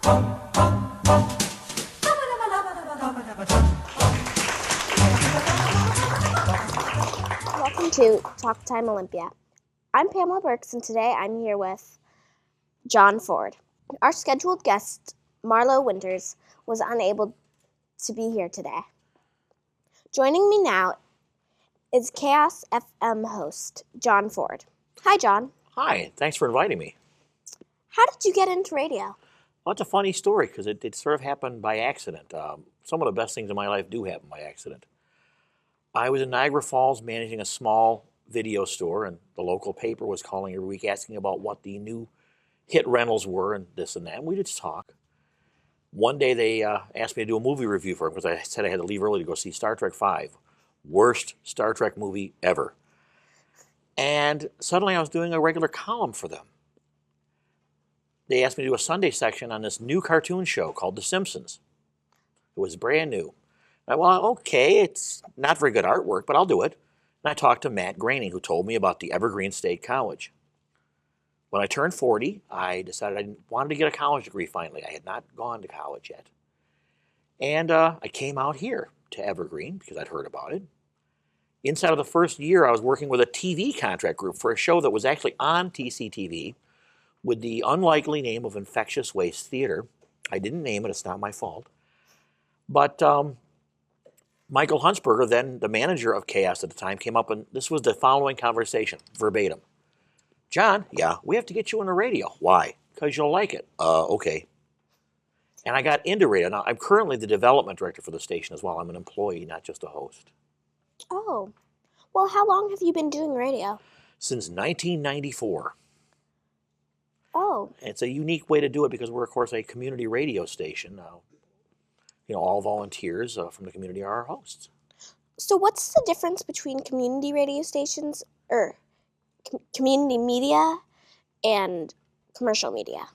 Welcome to Talk Time Olympia. I'm Pamela Burks, and today I'm here with John Ford. Our scheduled guest, Marlo Winters, was unable to be here today. Joining me now is Chaos FM host, John Ford. Hi, John. Hi, thanks for inviting me. How did you get into radio? Well, it's a funny story because it sort of happened by accident. Some of the best things in my life do happen by accident. I was in Niagara Falls managing a small video store, and the local paper was calling every week asking about what the new hit rentals were and this and that, and we just talk. One day they asked me to do a movie review for them because I said I had to leave early to go see Star Trek V. Worst Star Trek movie ever. And suddenly I was doing a regular column for them. They asked me to do a Sunday section on this new cartoon show called The Simpsons. It was brand new. Well, okay, it's not very good artwork, but I'll do it. And I talked to Matt Groening, who told me about the Evergreen State College. When I turned 40, I decided I wanted to get a college degree finally. I had not gone to college yet. And I came out here to Evergreen because I'd heard about it. Inside of the first year, I was working with a TV contract group for a show that was actually on TCTV with the unlikely name of Infectious Waste Theater. I didn't name it, it's not my fault. But Michael Huntsberger, then the manager of Chaos at the time, came up and this was the following conversation, verbatim. John, yeah, we have to get you on the radio. Why? Because you'll like it. Okay. And I got into radio. Now, I'm currently the development director for the station as well. I'm an employee, not just a host. Oh, well, how long have you been doing radio? Since 1994. Oh. It's a unique way to do it because we're, of course, a community radio station. All volunteers from the community are our hosts. So what's the difference between community radio stations, or community media, and commercial media?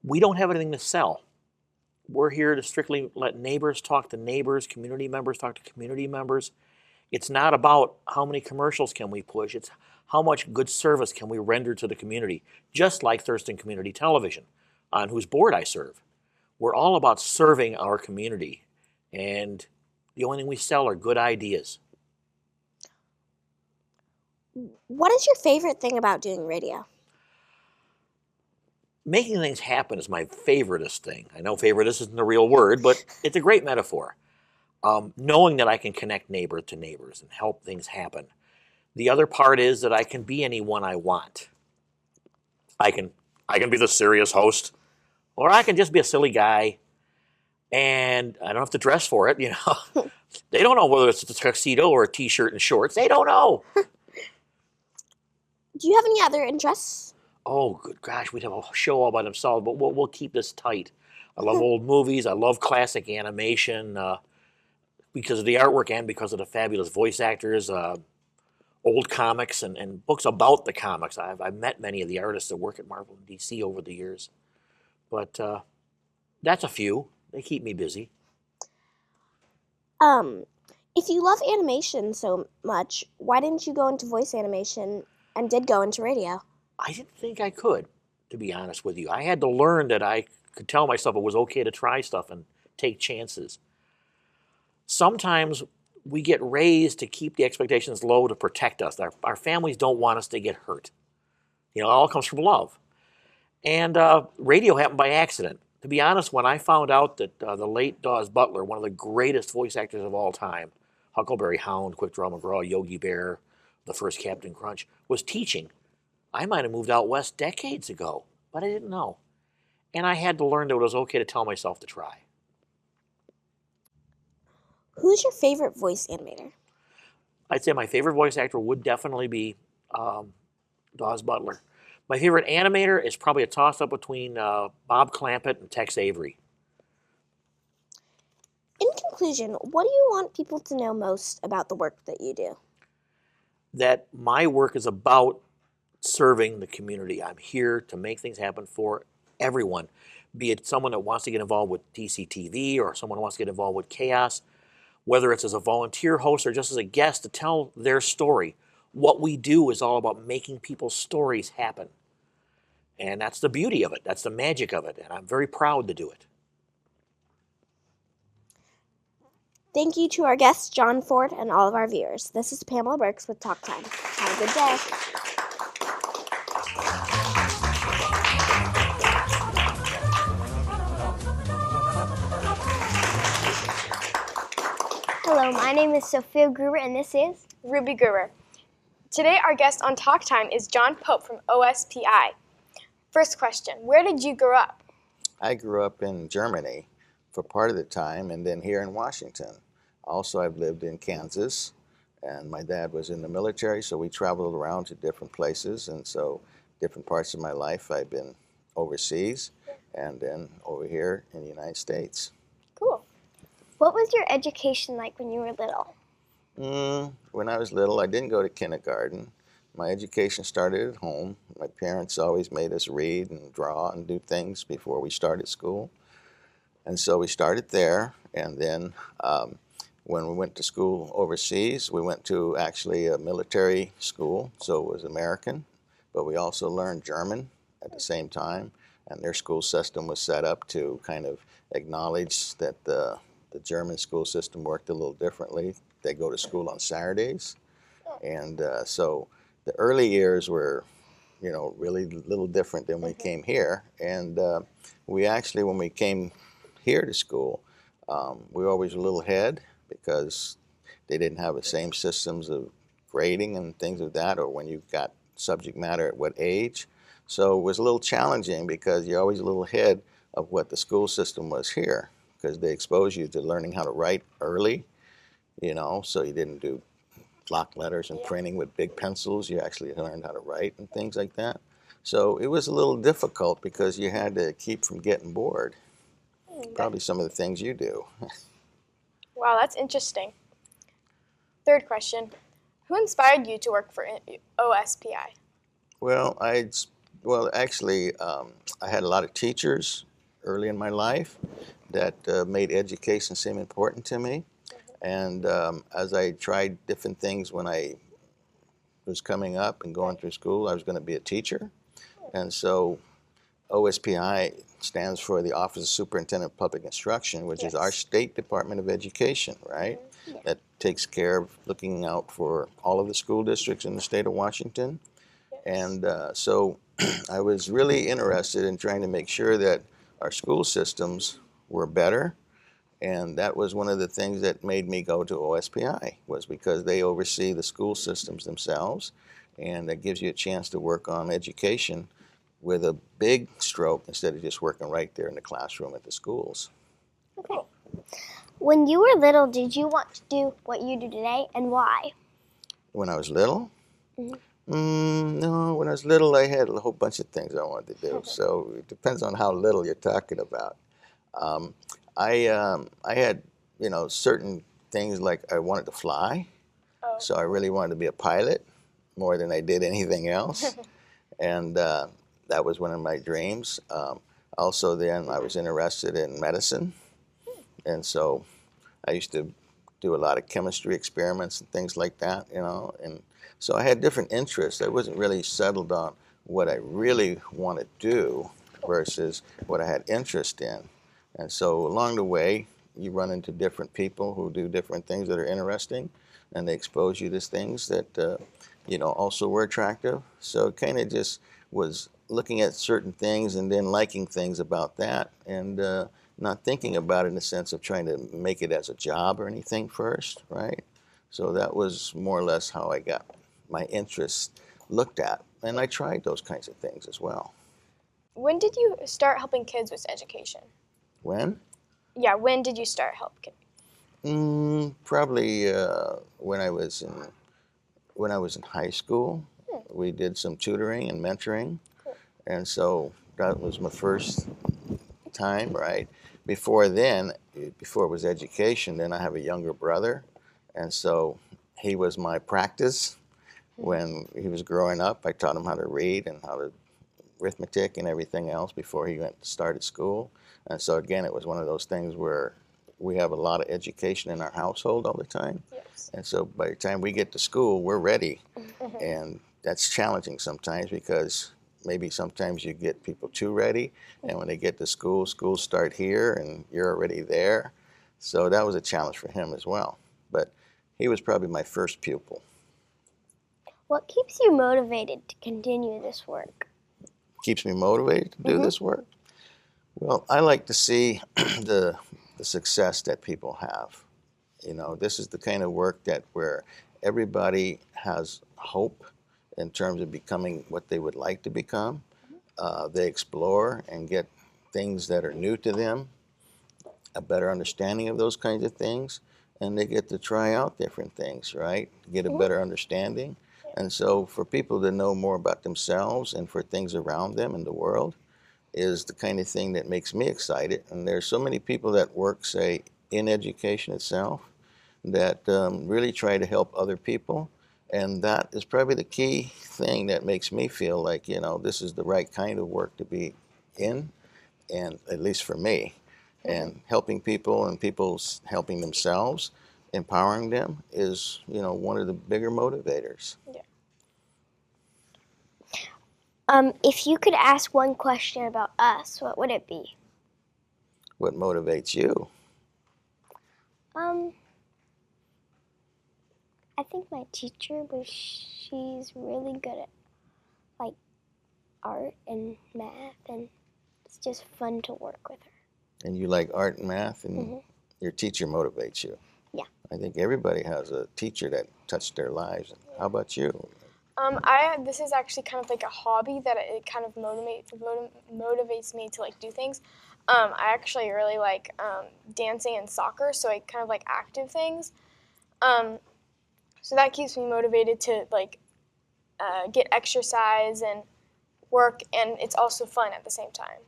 We don't have anything to sell. We're here to strictly let neighbors talk to neighbors, community members talk to community members. It's not about how many commercials can we push. It's how much good service can we render to the community, just like Thurston Community Television, on whose board I serve. We're all about serving our community, and the only thing we sell are good ideas. What is your favorite thing about doing radio? Making things happen is my favoritist thing. I know favoritist isn't a real word, but it's a great metaphor. Knowing that I can connect neighbor to neighbors and help things happen. The other part is that I can be anyone I want. I can be the serious host, or I can just be a silly guy, and I don't have to dress for it. They don't know whether it's a tuxedo or a t-shirt and shorts. They don't know. Do you have any other interests? Oh, good gosh, we'd have a show all by themselves, but we'll keep this tight. I love old movies. I love classic animation because of the artwork and because of the fabulous voice actors. Old comics and books about the comics. I've met many of the artists that work at Marvel and DC over the years. But that's a few. They keep me busy. If you love animation so much, why didn't you go into voice animation and did go into radio? I didn't think I could, to be honest with you. I had to learn that I could tell myself it was okay to try stuff and take chances. Sometimes we get raised to keep the expectations low to protect us. Our families don't want us to get hurt. It all comes from love. And radio happened by accident. To be honest, when I found out that the late Daws Butler, one of the greatest voice actors of all time, Huckleberry Hound, Quick Draw McGraw, Yogi Bear, the first Captain Crunch, was teaching, I might have moved out west decades ago, but I didn't know. And I had to learn that it was okay to tell myself to try. Who's your favorite voice animator? I'd say my favorite voice actor would definitely be Daws Butler. My favorite animator is probably a toss-up between Bob Clampett and Tex Avery. In conclusion, what do you want people to know most about the work that you do? That my work is about serving the community. I'm here to make things happen for everyone, be it someone that wants to get involved with TCTV or someone who wants to get involved with Chaos, whether it's as a volunteer host or just as a guest to tell their story. What we do is all about making people's stories happen. And that's the beauty of it. That's the magic of it. And I'm very proud to do it. Thank you to our guests, John Ford, and all of our viewers. This is Pamela Burks with Talk Time. Have a good day. Hello, my name is Sophia Gruber, and this is Ruby Gruber. Today, our guest on Talk Time is John Pope from OSPI. First question, where did you grow up? I grew up in Germany for part of the time, and then here in Washington. Also, I've lived in Kansas, and my dad was in the military, so we traveled around to different places, and so different parts of my life I've been overseas, and then over here in the United States. Cool. What was your education like when you were little? When I was little, I didn't go to kindergarten. My education started at home. My parents always made us read and draw and do things before we started school. And so we started there, and then when we went to school overseas, we went to actually a military school, so it was American, but we also learned German at the same time, and their school system was set up to kind of acknowledge that the German school system worked a little differently. They go to school on Saturdays, and so the early years were, really a little different than when we came here, and we actually, when we came here to school, we were always a little ahead because they didn't have the same systems of grading and things of that, or when you got subject matter at what age. So it was a little challenging because you're always a little ahead of what the school system was here, because they expose you to learning how to write early, so you didn't do block letters and printing with big pencils. You actually learned how to write and things like that. So it was a little difficult because you had to keep from getting bored. Probably some of the things you do. Wow, that's interesting. Third question, who inspired you to work for OSPI? Well, actually, I had a lot of teachers early in my life that made education seem important to me. And as I tried different things when I was coming up and going through school, I was going to be a teacher. And so OSPI stands for the Office of Superintendent of Public Instruction, which is our state Department of Education, right? That takes care of looking out for all of the school districts in the state of Washington. And so I was really interested in trying to make sure that our school systems were better. And that was one of the things that made me go to OSPI, was because they oversee the school systems themselves, and that gives you a chance to work on education with a big stroke instead of just working right there in the classroom at the schools. Okay. When you were little, did you want to do what you do today, and why? When I was little? No, when I was little, I had a whole bunch of things I wanted to do. So it depends on how little you're talking about. I had, certain things like I wanted to fly. So I really wanted to be a pilot more than I did anything else. And that was one of my dreams. Also then I was interested in medicine. And so I used to do a lot of chemistry experiments and things like that, and so I had different interests. I wasn't really settled on what I really want to do versus what I had interest in. And so along the way, you run into different people who do different things that are interesting, and they expose you to things that, also were attractive. So it kind of just was looking at certain things and then liking things about that, and not thinking about it in the sense of trying to make it as a job or anything first, right? So that was more or less how I got my interests looked at. And I tried those kinds of things as well. When did you start helping kids with education? When? Yeah, when did you start helping kids? Probably when I was in high school. We did some tutoring and mentoring. And so that was my first time, right? Before then, before it was education, then I have a younger brother, and so he was my practice. When he was growing up, I taught him how to read and how to arithmetic and everything else before he started school. And so again, it was one of those things where we have a lot of education in our household all the time. Yes. And so by the time we get to school, we're ready. And that's challenging sometimes because maybe sometimes you get people too ready, and when they get to school, schools start here, and you're already there. So that was a challenge for him as well. But he was probably my first pupil. What keeps you motivated to continue this work? Keeps me motivated to do this work? Well, I like to see the success that people have. You know, this is the kind of work that where everybody has hope in terms of becoming what they would like to become. They explore and get things that are new to them, a better understanding of those kinds of things, and they get to try out different things, right? Get a better understanding. And so for people to know more about themselves and for things around them in the world is the kind of thing that makes me excited. And there's so many people that work, say, in education itself that really try to help other people. And that is probably the key thing that makes me feel like, you know, this is the right kind of work to be in, and at least for me. And helping people and people helping themselves, empowering them is, you know, one of the bigger motivators. If you could ask one question about us, what would it be? What motivates you? I think my teacher, but she's really good at like art and math, and it's just fun to work with her. And you like art and math, and your teacher motivates you. Yeah. I think everybody has a teacher that touched their lives. How about you? This is actually kind of like a hobby that it kind of motivates me to like do things. I actually really like dancing and soccer, so I kind of like active things. So that keeps me motivated to like get exercise and work, and it's also fun at the same time.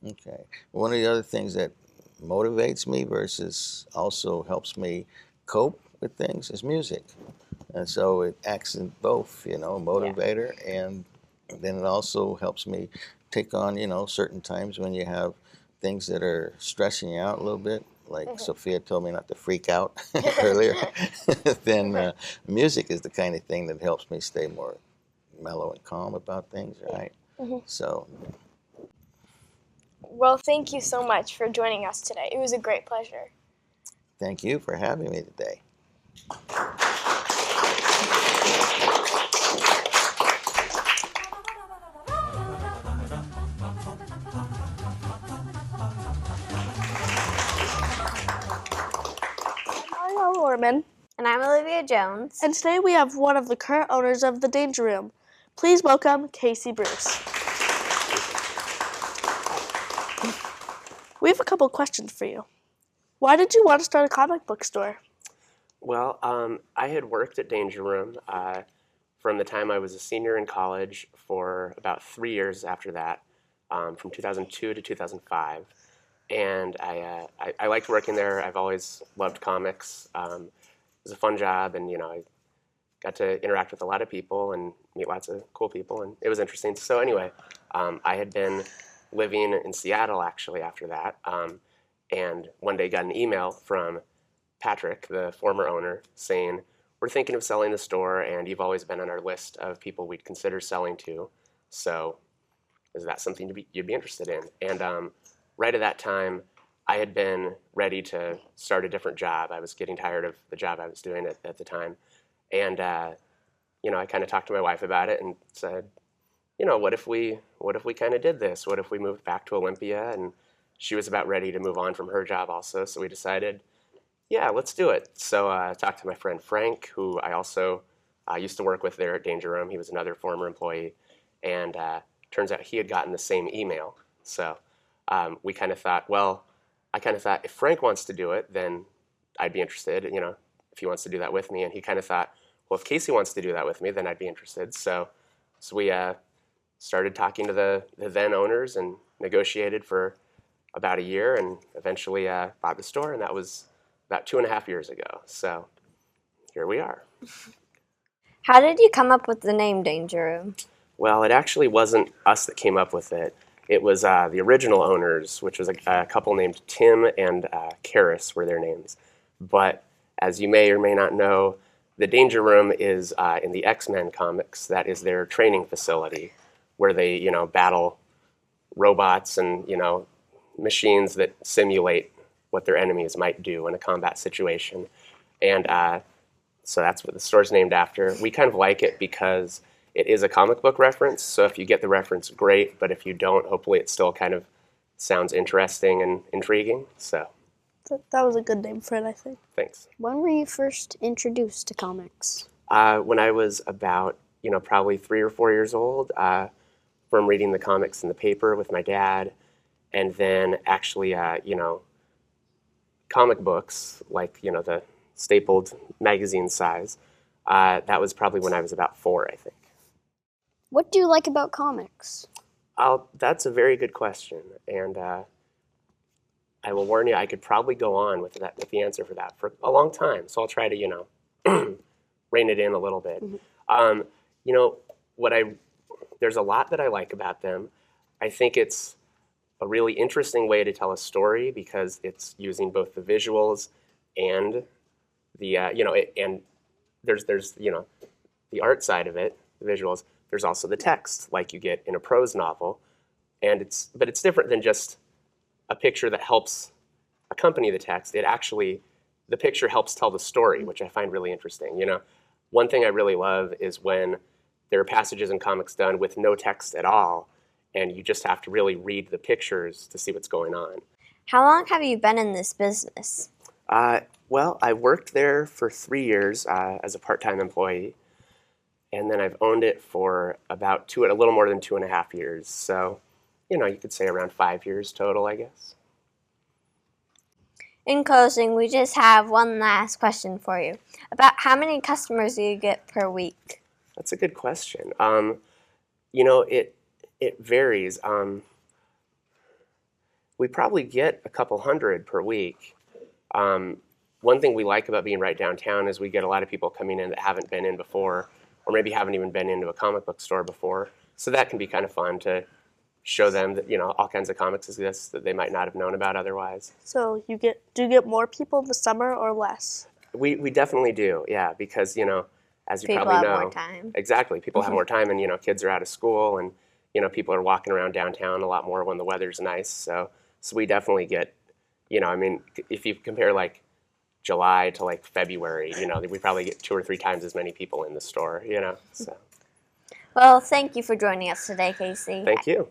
Okay. One of the other things that motivates me versus also helps me cope with things is music. And so it acts in both, you know, motivator, and then it also helps me take on, you know, certain times when you have things that are stressing you out a little bit, like Sophia told me not to freak out earlier, then music is the kind of thing that helps me stay more mellow and calm about things, right? So. Well, thank you so much for joining us today. It was a great pleasure. Thank you for having me today. I'm Marlo Lorman, And I'm Olivia Jones. and today we have one of the current owners of the Danger Room. Please welcome Casey Bruce. We have a couple questions for you. Why did you want to start a comic book store? Well, I had worked at Danger Room from the time I was a senior in college for about 3 years after that, from 2002 to 2005. And I liked working there. I've always loved comics. It was a fun job, and you know, I got to interact with a lot of people and meet lots of cool people, and it was interesting. So anyway, I had been living in Seattle actually after that, and one day got an email from Patrick, the former owner, saying, "We're thinking of selling the store, and you've always been on our list of people we'd consider selling to. So is that something you'd be interested in?" And right at that time, I had been ready to start a different job. I was getting tired of the job I was doing at the time. And you know, I kind of talked to my wife about it and said, you know, what if we kind of did this? What if we moved back to Olympia? And she was about ready to move on from her job also, so we decided, yeah, let's do it. So I talked to my friend Frank, who I also used to work with there at Danger Room. He was another former employee, and turns out he had gotten the same email. So we kind of thought, well, I kind of thought if Frank wants to do it, then I'd be interested, you know, if he wants to do that with me. And he kind of thought, well, if Casey wants to do that with me, then I'd be interested. So we started talking to the then owners and negotiated for about a year, and eventually bought the store, and that was about 2.5 years ago. So here we are. How did you come up with the name Danger Room? Well, it actually wasn't us that came up with it. It was the original owners, which was a couple named Tim and Karis were their names. But as you may or may not know, the Danger Room is in the X-Men comics. That is their training facility. where they, battle robots and, machines that simulate what their enemies might do in a combat situation. And so that's what the store's named after. We kind of like it because it is a comic book reference. So if you get the reference, great. But if you don't, hopefully it still kind of sounds interesting and intriguing. So That was a good name for it, I think. thanks. When were you first introduced to comics? When I was about, probably 3 or 4 years old, from reading the comics in the paper with my dad, and then actually, comic books, like, the stapled magazine size, that was probably when I was about 4, I think. What do you like about comics? That's a very good question, and I will warn you, I could probably go on with the answer for that for a long time. So I'll try to, rein it in a little bit. There's a lot that I like about them. I think it's a really interesting way to tell a story because it's using both the visuals and the, and there's the art side of it, the visuals. There's also the text, like you get in a prose novel, but it's different than just a picture that helps accompany the text. The picture helps tell the story, which I find really interesting. One thing I really love is when there are passages in comics done with no text at all, and you just have to really read the pictures to see what's going on. How long have you been in this business? Well, I worked there for 3 years as a part-time employee, and then I've owned it for about a little more than 2.5 years. So, you could say around 5 years total, I guess. In closing, we just have one last question for you. About how many customers do you get per week? That's a good question. It varies. We probably get a couple hundred per week. One thing we like about being right downtown is we get a lot of people coming in that haven't been in before, or maybe haven't even been into a comic book store before. So that can be kind of fun to show them that, all kinds of comics exist that they might not have known about otherwise. So do you get more people in the summer or less? We definitely do, yeah, because, as you People probably have know. more time. Exactly. People have more time and, kids are out of school and, people are walking around downtown a lot more when the weather's nice. So we definitely get, if you compare like July to like February, we probably get 2 or 3 times as many people in the store, so. Well, thank you for joining us today, Casey. Thank you.